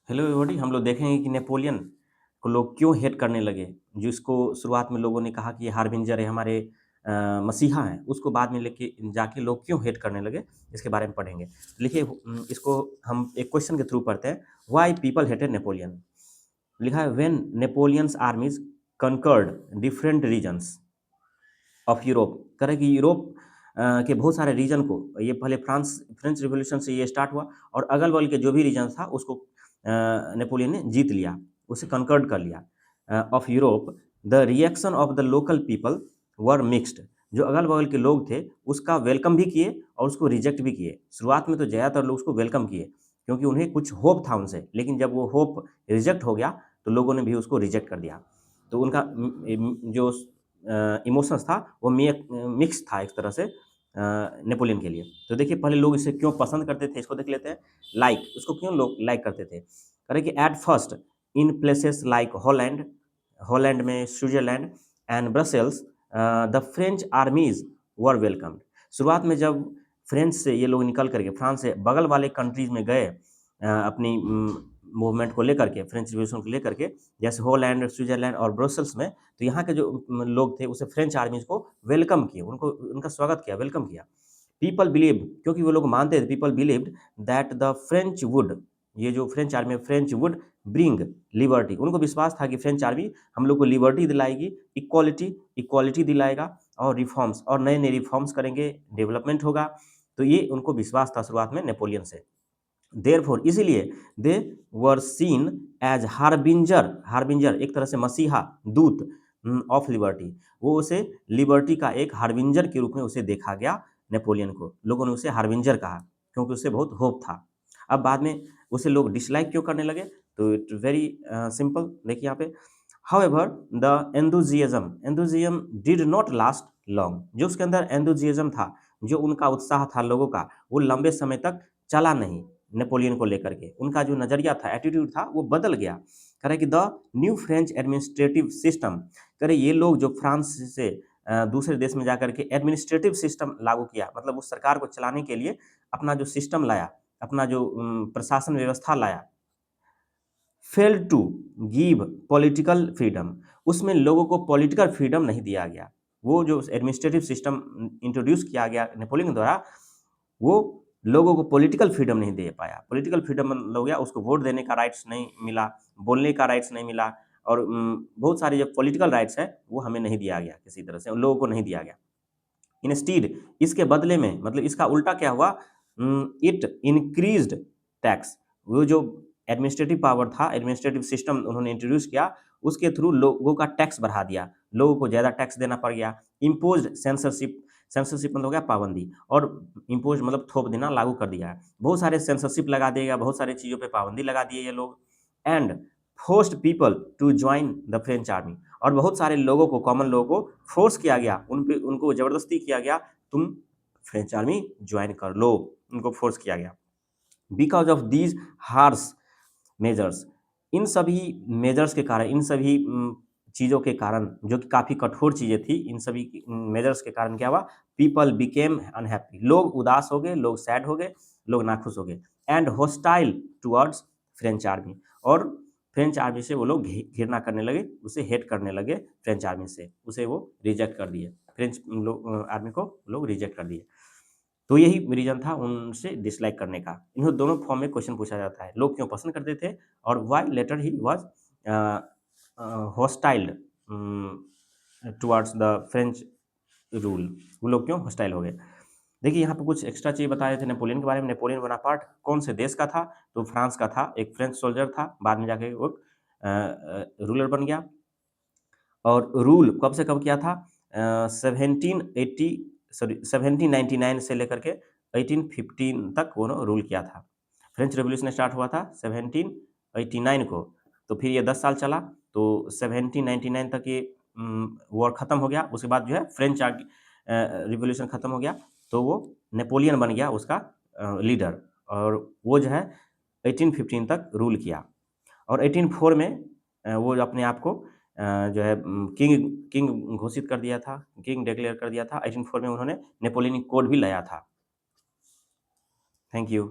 Hello everybody, हम लोग देखेंगे कि नेपोलियन को लोग क्यों हेट करने लगे। जिसको शुरुआत में लोगों ने कहा कि ये हार्बिंजर है, हमारे मसीहा हैं, उसको बाद में लेके जाके लोग क्यों हेट करने लगे, इसके बारे में पढ़ेंगे। लिखिए, इसको हम एक क्वेश्चन के थ्रू पढ़ते हैं। Why people hated Napoleon. लिखा है, when Napoleon's armies conquered different regions of Europe. कह रहे कि यूरोप के बहुत सारे रीजन को, ये पहले फ्रेंच रिवॉल्यूशन से ये स्टार्ट हुआ, और अगल बगल के जो भी रीजन था उसको नेपोलियन ने जीत लिया, उसे कंकर्ड कर लिया of Europe. The reaction of the local people were mixed. जो अगल बगल के लोग थे उसका वेलकम भी किए और उसको रिजेक्ट भी किए। शुरुआत में तो ज़्यादातर लोग उसको वेलकम किए क्योंकि उन्हें कुछ होप था उनसे, लेकिन जब वो होप रिजेक्ट हो गया तो लोगों ने भी उसको रिजेक्ट कर दिया। तो उनका जो इमोशंस था वो मिक्स था एक तरह से नेपोलियन के लिए। तो देखिए, पहले लोग इसे क्यों पसंद करते थे, इसको देख लेते हैं। लाइक, उसको क्यों लोग लाइक करते थे। कह रहे कि at first in places like Holland, Holland में Switzerland and Brussels, the French armies were welcomed. शुरुआत में जब फ्रेंच से ये लोग निकल करके फ्रांस से बगल वाले कंट्रीज में गए अपनी मूवमेंट को लेकर के, फ्रेंच रिवॉल्यूशन को लेकर के, जैसे हॉलैंड, स्विट्जरलैंड और ब्रसेल्स में, तो यहाँ के जो लोग थे उसे फ्रेंच आर्मीज को वेलकम किए, उनको उनका स्वागत किया, वेलकम किया। पीपल बिलीव, क्योंकि वो लोग मानते थे, people believed that the French would, ये जो French army, French would bring liberty. उनको विश्वास था कि फ्रेंच आर्मी हम लोग को लिबर्टी दिलाएगी, इक्वालिटी इक्वालिटी दिलाएगा, और रिफॉर्म्स, और नए नए रिफॉर्म्स करेंगे, डेवलपमेंट होगा। तो ये उनको विश्वास था शुरुआत में नेपोलियन से। देयरफॉर, इसीलिए they were seen as harbinger, harbinger एक तरह से मसीहा, दूत ऑफ लिबर्टी। वो उसे लिबर्टी का एक हार्बिंजर के रूप में उसे देखा गया। नेपोलियन को लोगों ने उसे हार्बिंजर कहा क्योंकि उसे बहुत होप था। अब बाद में उसे लोग डिसलाइक क्यों करने लगे, तो इट वेरी सिंपल। देखिए यहाँ पे, however the enthusiasm did not last long. जो उसके अंदर एंथुजियाज्म था, जो उनका उत्साह था लोगों का, वो लंबे समय तक चला नहीं। नेपोलियन को लेकर के उनका जो नज़रिया था, एटीट्यूड था, वो बदल गया। कह रहे कि the new French administrative system, कह रहे ये लोग जो फ्रांस से दूसरे देश में जाकर के एडमिनिस्ट्रेटिव सिस्टम लागू किया, मतलब उस सरकार को चलाने के लिए अपना जो सिस्टम लाया, अपना जो प्रशासन व्यवस्था लाया, fail to give political freedom, उसमें लोगों को पॉलिटिकल फ्रीडम नहीं दिया गया। वो जो एडमिनिस्ट्रेटिव सिस्टम इंट्रोड्यूस किया गया नेपोलियन द्वारा, वो लोगों को पॉलिटिकल फ्रीडम नहीं दे पाया। पॉलिटिकल फ्रीडम मतलब हो गया, उसको वोट देने का राइट्स नहीं मिला, बोलने का राइट्स नहीं मिला, और बहुत सारे जो पॉलिटिकल राइट्स है वो हमें नहीं दिया गया, किसी तरह से लोगों को नहीं दिया गया। इंस्टीड, इसके बदले में, मतलब इसका उल्टा क्या हुआ, इट इंक्रीज्ड टैक्स। वो जो एडमिनिस्ट्रेटिव पावर था, एडमिनिस्ट्रेटिव सिस्टम उन्होंने इंट्रोड्यूस किया, उसके थ्रू लोगों का टैक्स बढ़ा दिया, लोगों को ज़्यादा टैक्स देना पड़ गया। इम्पोज्ड सेंसरशिप, सेंसरशिप मतलब हो गया पाबंदी, और इम्पोज मतलब थोप देना, लागू कर दिया है। बहुत सारे सेंसरशिप लगा दिएगा, बहुत सारी चीज़ों पे पाबंदी लगा दिए ये लोग। And forced people to join the French army, और बहुत सारे लोगों को, कॉमन लोगों को फोर्स किया गया, उन पे उनको ज़बरदस्ती किया गया, तुम फ्रेंच आर्मी ज्वाइन कर लो, उनको फोर्स किया गया। Because of these harsh measures, इन सभी मेजर्स के कारण, इन सभी चीज़ों के कारण, जो कि काफ़ी कठोर चीज़ें थी, इन सभी मेजर्स के कारण क्या हुआ, पीपल बिकेम अनहैप्पी, लोग उदास हो गए, लोग सैड हो गए, लोग नाखुश हो गए। And hostile towards French army, और फ्रेंच आर्मी से वो लोग घृणा करने लगे, उसे हेट करने लगे, फ्रेंच आर्मी से उसे वो रिजेक्ट कर दिए, फ्रेंच लोग आर्मी को लोग रिजेक्ट कर दिए। तो यही रीज़न था उनसे डिसलाइक करने का। इन्हें दोनों फॉर्म में क्वेश्चन पूछा जाता है, लोग क्यों पसंद करते थे, और why later he was hostile towards the French rule, वो लोग क्यों हॉस्टाइल हो गए। देखिए, यहाँ पे कुछ एक्स्ट्रा चीज़ बताए थे नेपोलियन के बारे में। नेपोलियन बोनापार्ट कौन से देश का था, तो फ्रांस का था, एक फ्रेंच सोल्जर था, बाद में जाके वो रूलर बन गया। और रूल कब से कब किया था, 1780, सॉरी 1799 से लेकर के 1815 तक वो रूल किया था। फ्रेंच रेवोल्यूशन स्टार्ट हुआ था 1789 को, तो फिर ये 10 साल चला, तो 1799 तक ये वॉर ख़त्म हो गया। उसके बाद जो है फ्रेंच रिवोल्यूशन ख़त्म हो गया, तो वो नेपोलियन बन गया उसका लीडर, और वो जो है 1815 तक रूल किया। और 1804 में वो अपने आप को जो है किंग किंग घोषित कर दिया था, किंग डिक्लेयर कर दिया था। 1804 में उन्होंने नेपोलियनिक कोड भी लाया था। Thank you.